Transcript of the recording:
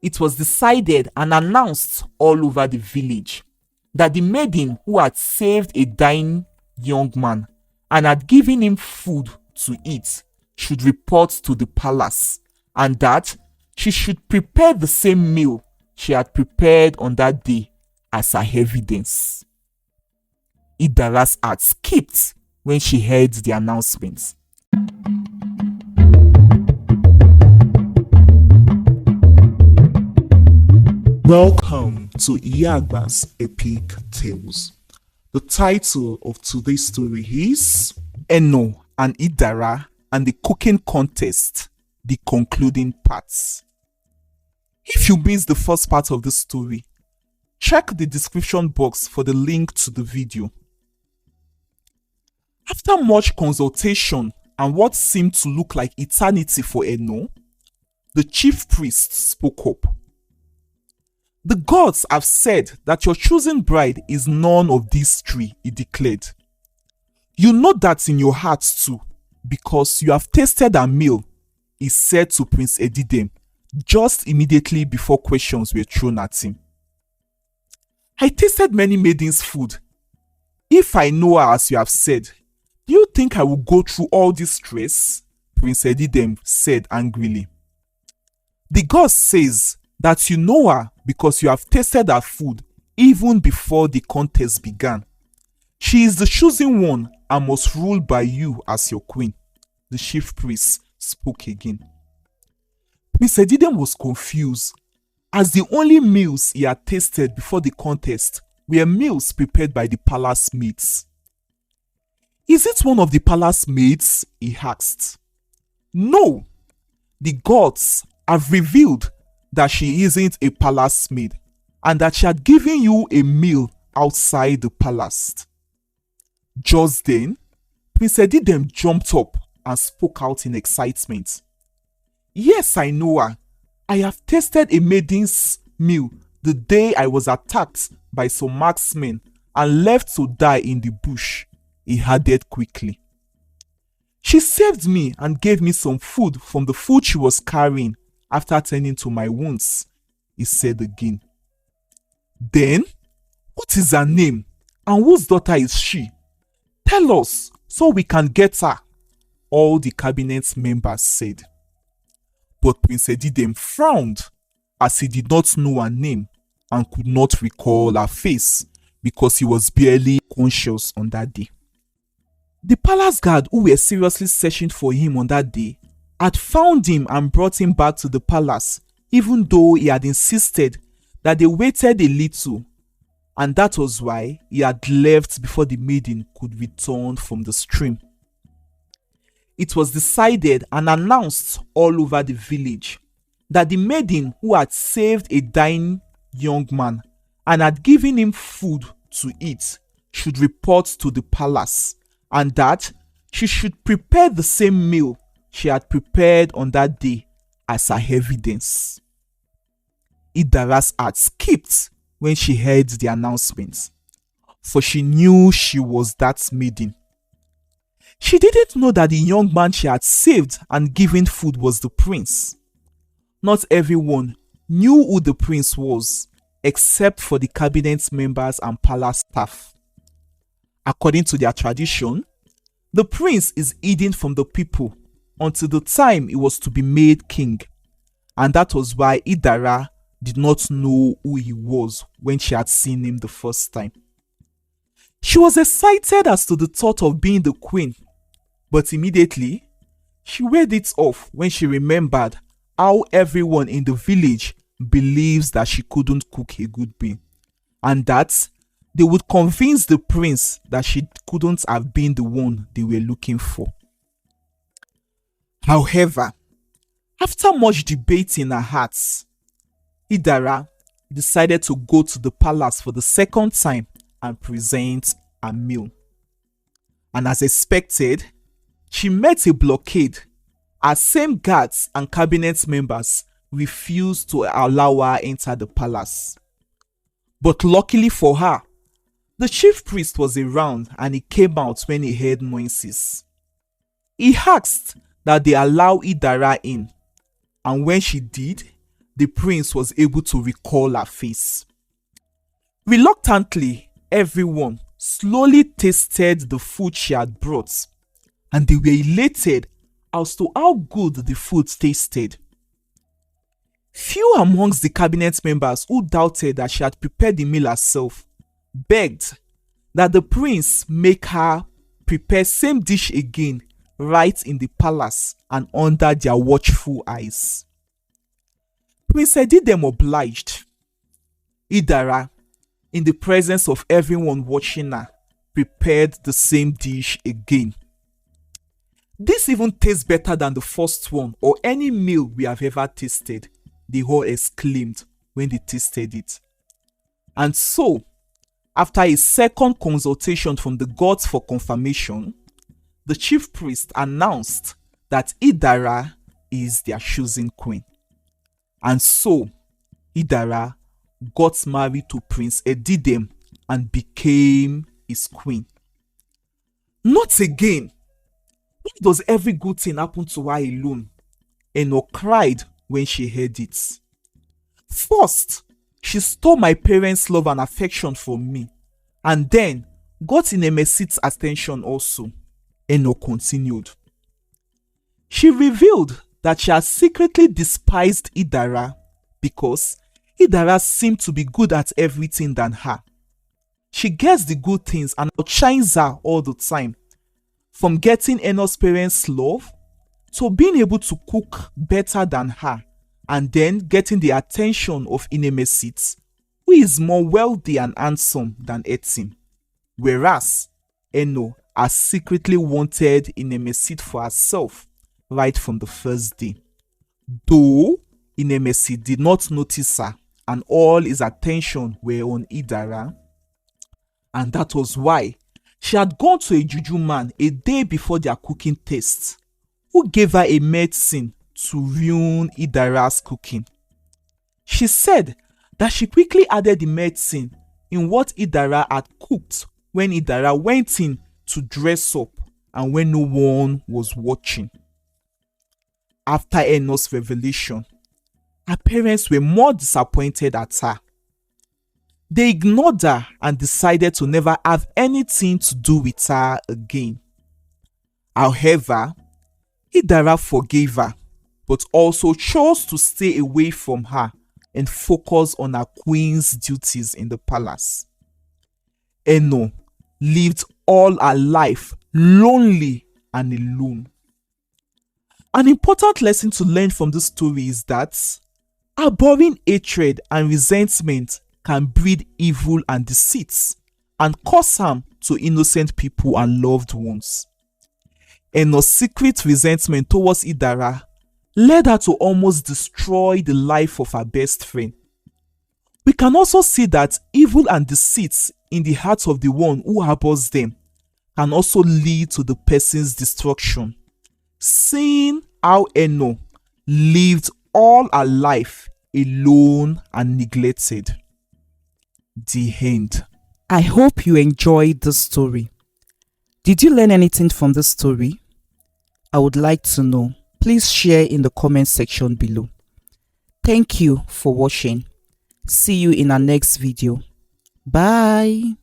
It was decided and announced all over the village that the maiden who had saved a dying young man and had given him food to eat should report to the palace, and that she should prepare the same meal she had prepared on that day as her evidence. Idara's heart skipped when she heard the announcement. Welcome to Iyagba's Epic Tales. The title of today's story is Eno and Idara and the Cooking Contest, the concluding parts. If you missed the first part of the story, check the description box for the link to the video. After much consultation and what seemed to look like eternity for Eno, the chief priest spoke up. The gods have said that your chosen bride is none of these three, he declared. You know that in your heart too, because you have tasted her meal, he said to Prince Edidem just immediately before questions were thrown at him. I tasted many maidens' food. If I know her as you have said, do you think I will go through all this stress? Prince Edidem said angrily. The god says that you know her because you have tasted her food even before the contest began. She is the chosen one and must rule by you as your queen. The chief priest spoke again. Prince Edidem was confused, as the only meals he had tasted before the contest were meals prepared by the palace maids. Is it one of the palace maids? He asked. No, the gods have revealed that she isn't a palace maid and that she had given you a meal outside the palace. Just then, Prince Edidem jumped up and spoke out in excitement. Yes, I know her. I have tasted a maiden's meal the day I was attacked by some marksmen and left to die in the bush, he added quickly. She saved me and gave me some food from the food she was carrying after tending to my wounds, he said again. Then, what is her name and whose daughter is she? Tell us so we can get her, all the cabinet members said. But Prince Edidem frowned as he did not know her name and could not recall her face because he was barely conscious on that day. The palace guard who were seriously searching for him on that day had found him and brought him back to the palace, even though he had insisted that they waited a little, and that was why he had left before the maiden could return from the stream. It was decided and announced all over the village that the maiden who had saved a dying young man and had given him food to eat should report to the palace, and that she should prepare the same meal she had prepared on that day as her evidence. Idara's heart skipped when she heard the announcement, for she knew she was that maiden. She didn't know that the young man she had saved and given food was the prince. Not everyone knew who the prince was, except for the cabinet members and palace staff. According to their tradition, the prince is hidden from the people until the time he was to be made king, and that was why Idara did not know who he was when she had seen him the first time. She was excited as to the thought of being the queen, but immediately she waved it off when she remembered how everyone in the village believes that she couldn't cook a good meal, and that they would convince the prince that she couldn't have been the one they were looking for. However, after much debate in her heart, Idara decided to go to the palace for the second time and present a meal. And as expected, she met a blockade as same guards and cabinet members refused to allow her enter the palace. But luckily for her, the chief priest was around and he came out when he heard noises. He asked that they allow Idara in, and when she did, the prince was able to recall her face. Reluctantly, everyone slowly tasted the food she had brought, and they were elated as to how good the food tasted. Few amongst the cabinet members who doubted that she had prepared the meal herself begged that the prince make her prepare same dish again right in the palace and under their watchful eyes. Prince Edidem obliged. Idara, in the presence of everyone watching her, prepared the same dish again. This even tastes better than the first one or any meal we have ever tasted, they all exclaimed when they tasted it. And so, after a second consultation from the gods for confirmation, the chief priest announced that Idara is their chosen queen. And so, Idara got married to Prince Edidem and became his queen. Not again. Why does every good thing happen to her alone? Eno cried when she heard it. First, she stole my parents' love and affection from me, and then got Inemesit's attention also, Eno continued. She revealed that she had secretly despised Idara because Idara seemed to be good at everything than her. She gets the good things and outshines her all the time, from getting Eno's parents' love to being able to cook better than her, and then getting the attention of Inemesit, who is more wealthy and handsome than Etim. Whereas Eno has secretly wanted Inemesit for herself right from the first day. Though Inemesit did not notice her and all his attention were on Idara, and that was why she had gone to a juju man a day before their cooking test, who gave her a medicine to ruin Idara's cooking. She said that she quickly added the medicine in what Idara had cooked when Idara went in to dress up and when no one was watching. After Eno's revelation, her parents were more disappointed at her. They ignored her and decided to never have anything to do with her again. However, Idara forgave her, but also chose to stay away from her and focus on her queen's duties in the palace. Eno lived all her life lonely and alone. An important lesson to learn from this story is that harboring hatred and resentment can breed evil and deceit and cause harm to innocent people and loved ones. Eno's secret resentment towards Idara led her to almost destroy the life of her best friend. We can also see that evil and deceit in the heart of the one who harbors them can also lead to the person's destruction. Seeing how Eno lived all her life alone and neglected. The end. I hope you enjoyed this story. Did you learn anything from this story? I would like to know. Please share in the comment section below. Thank you for watching. See you in our next video. Bye.